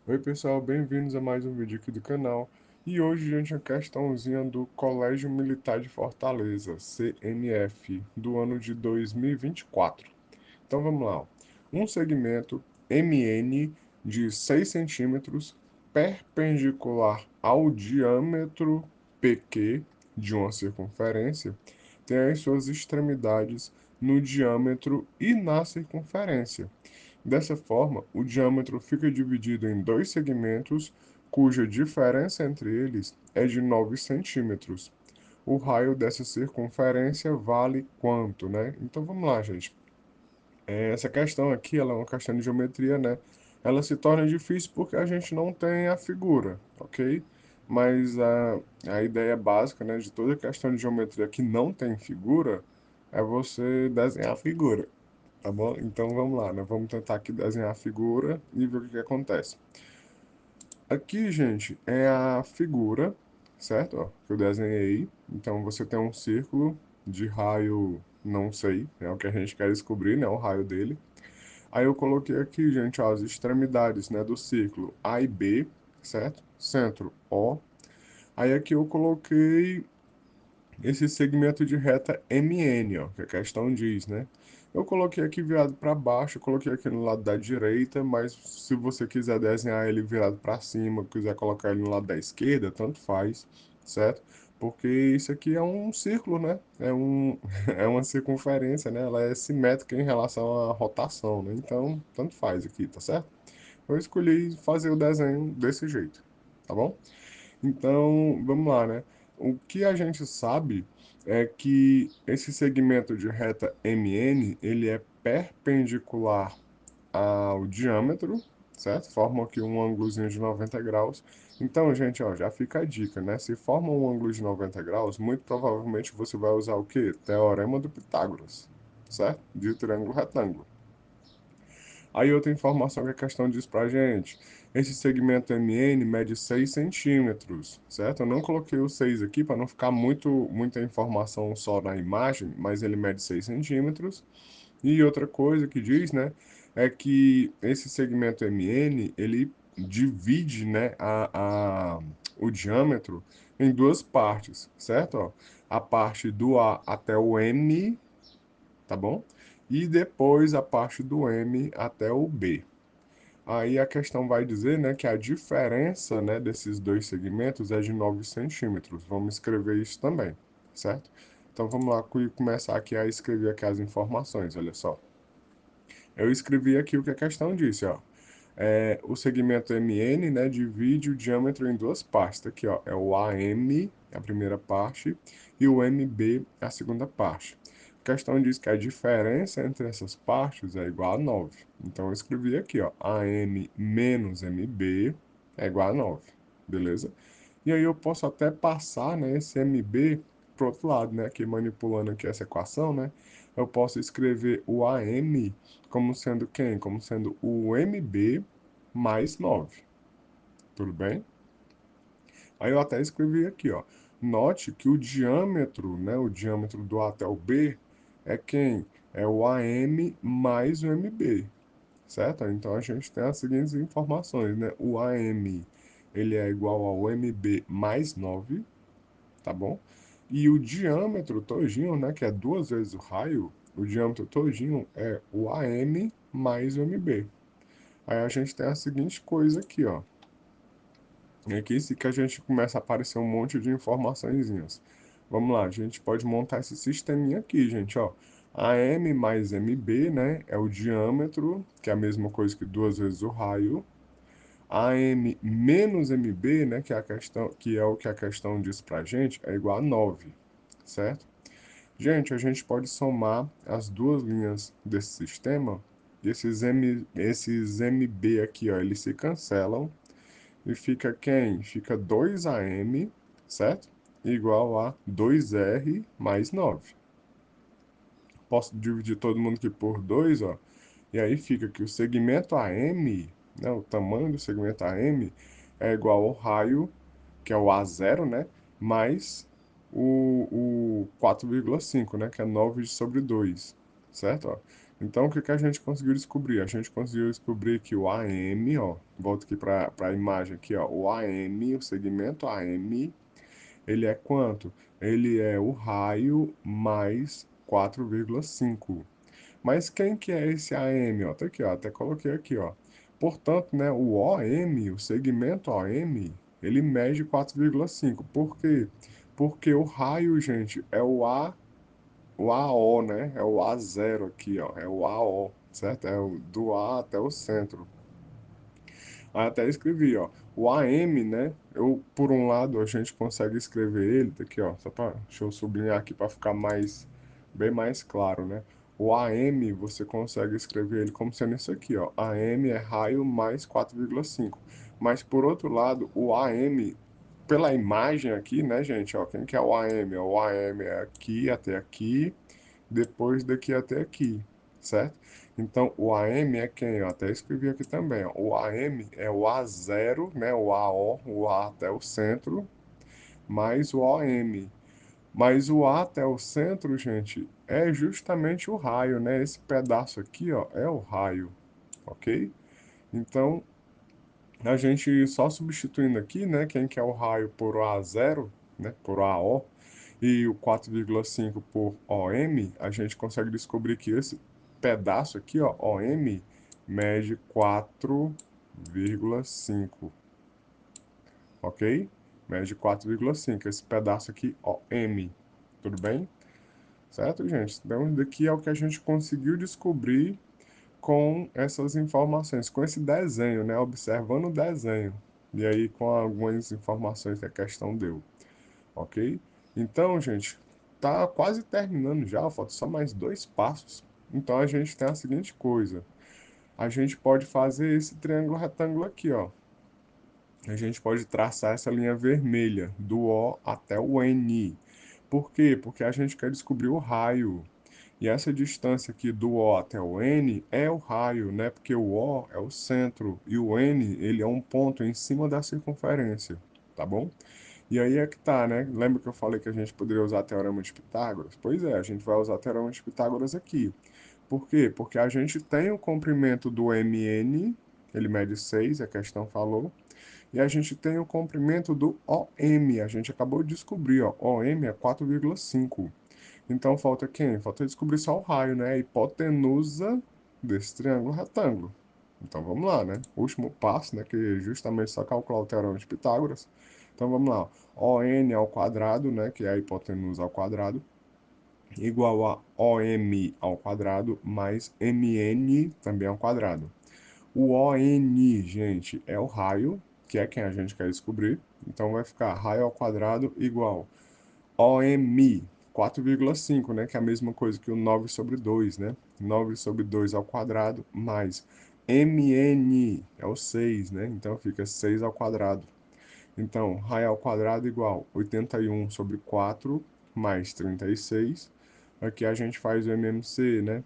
Oi pessoal, bem-vindos a mais um vídeo aqui do canal. E hoje, gente, a questãozinha do Colégio Militar de Fortaleza, CMF, do ano de 2024. Então vamos lá. Ó. Um segmento MN de 6 centímetros, perpendicular ao diâmetro PQ de uma circunferência, tem as suas extremidades no diâmetro e na circunferência. Dessa forma, o diâmetro fica dividido em dois segmentos, cuja diferença entre eles é de 9 centímetros. O raio dessa circunferência vale quanto, né? Então vamos lá, gente. Essa questão aqui, ela é uma questão de geometria, né? Ela se torna difícil porque a gente não tem a figura, ok? Mas a ideia básica, né, de toda questão de geometria que não tem figura é você desenhar a figura. Tá bom? Então vamos lá, né? Vamos tentar aqui desenhar a figura e ver o que que acontece. Aqui, gente, é a figura, certo? Ó, que eu desenhei. Então você tem um círculo de raio, não sei, é o que a gente quer descobrir, né? O raio dele. Aí eu coloquei aqui, gente, ó, as extremidades, né, do círculo A e B, certo? Centro O. Aí aqui eu coloquei esse segmento de reta MN, ó, que a questão diz, né? Eu coloquei aqui virado para baixo, eu coloquei aqui no lado da direita, mas se você quiser desenhar ele virado para cima, quiser colocar ele no lado da esquerda, tanto faz, certo? Porque isso aqui é um círculo, né? É uma circunferência, né? Ela é simétrica em relação à rotação, né? Então, tanto faz aqui, tá certo? Eu escolhi fazer o desenho desse jeito, tá bom? Então, vamos lá, né? O que a gente sabe é que esse segmento de reta MN, ele é perpendicular ao diâmetro, certo? Forma aqui um ângulozinho de 90 graus. Então, gente, ó, já fica a dica, né? Se forma um ângulo de 90 graus, muito provavelmente você vai usar o quê? Teorema do Pitágoras, certo? De triângulo retângulo. Aí outra informação que a questão diz pra gente, esse segmento MN mede 6 centímetros, certo? Eu não coloquei o 6 aqui para não ficar muita informação só na imagem, mas ele mede 6 centímetros. E outra coisa que diz, né, é que esse segmento MN, ele divide, né, o diâmetro em duas partes, certo? Ó, a parte do A até o M, tá bom? E depois a parte do M até o B. Aí a questão vai dizer, né, que a diferença, né, desses dois segmentos é de 9 centímetros. Vamos escrever isso também, certo? Então vamos lá começar aqui a escrever aqui as informações, olha só. Eu escrevi aqui o que a questão disse, ó. O segmento MN, né, divide o diâmetro em duas partes. Tá aqui, ó, é o AM, a primeira parte, e o MB, a segunda parte. A questão diz que a diferença entre essas partes é igual a 9. Então, eu escrevi aqui, ó, AM menos MB é igual a 9, beleza? E aí eu posso até passar, né, esse MB para o outro lado, né, aqui manipulando aqui essa equação, né, eu posso escrever o AM como sendo quem? Como sendo o MB mais 9, tudo bem? Aí eu até escrevi aqui, ó. Note que o diâmetro, né, o diâmetro do A até o B é quem? É o AM mais o MB, certo? Então a gente tem as seguintes informações, né? O AM, ele é igual ao MB mais 9, tá bom? E o diâmetro todinho, né, que é duas vezes o raio, o diâmetro todinho é o AM mais o MB. Aí a gente tem a seguinte coisa aqui, ó. É que isso que a gente começa a aparecer um monte de informaçõezinhas. Vamos lá, a gente pode montar esse sisteminha aqui, gente, ó. AM mais MB, né, é o diâmetro, que é a mesma coisa que duas vezes o raio. AM menos MB, né, que é a questão, que é o que a questão diz pra gente, é igual a 9, certo? Gente, a gente pode somar as duas linhas desse sistema, e esses MB aqui, ó, eles se cancelam, e fica quem? Fica 2AM, certo? Igual a 2R mais 9. Posso dividir todo mundo aqui por 2, ó. E aí fica que o segmento AM, né, o tamanho do segmento AM é igual ao raio, que é o A0, né? Mais o 4,5, né? Que é 9 sobre 2, certo? Ó. Então, o que que a gente conseguiu descobrir? A gente conseguiu descobrir que o AM, ó, volta aqui para a imagem aqui, ó, o AM, o segmento AM, ele é quanto? Ele é o raio mais 4,5. Mas quem que é esse AM? Ó, tá aqui, ó, até coloquei aqui, ó. Portanto, né, o OM, o segmento OM, ele mede 4,5. Por quê? Porque o raio, gente, é o AO, né? É o A0 aqui, ó. É o AO, certo? É o do A até o centro. Aí até escrevi, ó. O AM, né? Por um lado, a gente consegue escrever ele, tá aqui, ó. Deixa eu sublinhar aqui para ficar bem mais claro, né? O AM, você consegue escrever ele como sendo isso aqui, ó. AM é raio mais 4,5. Mas por outro lado, o AM, pela imagem aqui, né, gente, ó, quem que é o AM? O AM é aqui até aqui, depois daqui até aqui, certo? Então, o AM é quem? Eu até escrevi aqui também, ó. O AM é o A0, né? O AO, o A até o centro, mais o OM. Mas o A até o centro, gente, é justamente o raio, né? Esse pedaço aqui, ó, é o raio, ok? Então, a gente só substituindo aqui, né? Quem que é o raio por A0, né? Por AO, e o 4,5 por OM, a gente consegue descobrir que esse pedaço aqui, ó, OM, mede 4,5, ok? Mede 4,5, esse pedaço aqui, OM, tudo bem? Certo, gente? Então, daqui é o que a gente conseguiu descobrir com essas informações, com esse desenho, né? Observando o desenho. E aí, com algumas informações que a questão deu, ok? Então, gente, tá quase terminando já, falta só mais dois passos. Então, a gente tem a seguinte coisa: a gente pode fazer esse triângulo retângulo aqui, ó. A gente pode traçar essa linha vermelha, do O até o N. Por quê? Porque a gente quer descobrir o raio. E essa distância aqui do O até o N é o raio, né? Porque o O é o centro e o N, ele é um ponto em cima da circunferência, tá bom? E aí é que tá, né? Lembra que eu falei que a gente poderia usar teorema de Pitágoras? Pois é, a gente vai usar teorema de Pitágoras aqui. Por quê? Porque a gente tem o comprimento do MN, ele mede 6, a questão falou, e a gente tem o comprimento do OM, a gente acabou de descobrir, ó, OM é 4,5. Então falta quem? Falta descobrir só o raio, né? A hipotenusa desse triângulo retângulo. Então vamos lá, né? Último passo, né? Que é justamente só calcular o teorema de Pitágoras. Então vamos lá. ON ao quadrado, né? Que é a hipotenusa ao quadrado, igual a OM ao quadrado mais MN também ao quadrado. O ON, gente, é o raio, que é quem a gente quer descobrir. Então vai ficar raio ao quadrado igual OM, 4,5, né? Que é a mesma coisa que o 9 sobre 2, né? 9 sobre 2 ao quadrado mais MN é o 6, né? Então fica 6 ao quadrado. Então, raio ao quadrado igual 81 sobre 4 mais 36. Aqui a gente faz o MMC, né?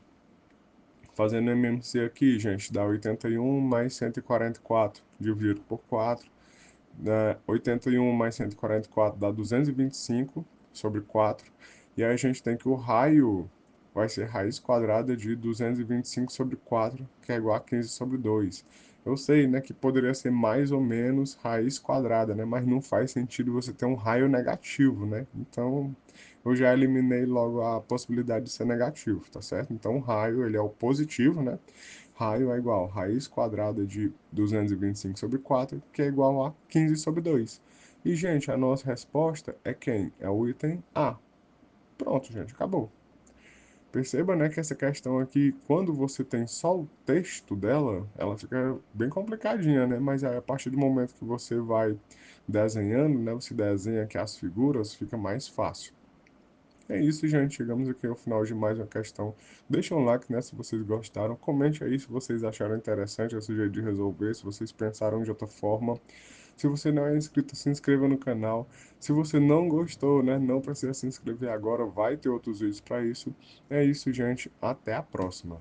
Fazendo o MMC aqui, gente, dá 81 mais 144, dividido por 4. 81 mais 144 dá 225 sobre 4. E aí a gente tem que o raio vai ser raiz quadrada de 225 sobre 4, que é igual a 15 sobre 2. Eu sei, né, que poderia ser mais ou menos raiz quadrada, né, mas não faz sentido você ter um raio negativo, né? Então, eu já eliminei logo a possibilidade de ser negativo, tá certo? Então, o raio, ele é o positivo, né? Raio é igual a raiz quadrada de 225 sobre 4, que é igual a 15 sobre 2. E, gente, a nossa resposta é quem? É o item A. Pronto, gente, acabou. Perceba, né, que essa questão aqui, quando você tem só o texto dela, ela fica bem complicadinha, né? Mas aí, a partir do momento que você vai desenhando, né, você desenha aqui as figuras, fica mais fácil. É isso, gente. Chegamos aqui ao final de mais uma questão. Deixa um like, né, se vocês gostaram. Comente aí se vocês acharam interessante esse jeito de resolver, se vocês pensaram de outra forma. Se você não é inscrito, se inscreva no canal. Se você não gostou, né, não precisa se inscrever agora, vai ter outros vídeos para isso. É isso, gente. Até a próxima.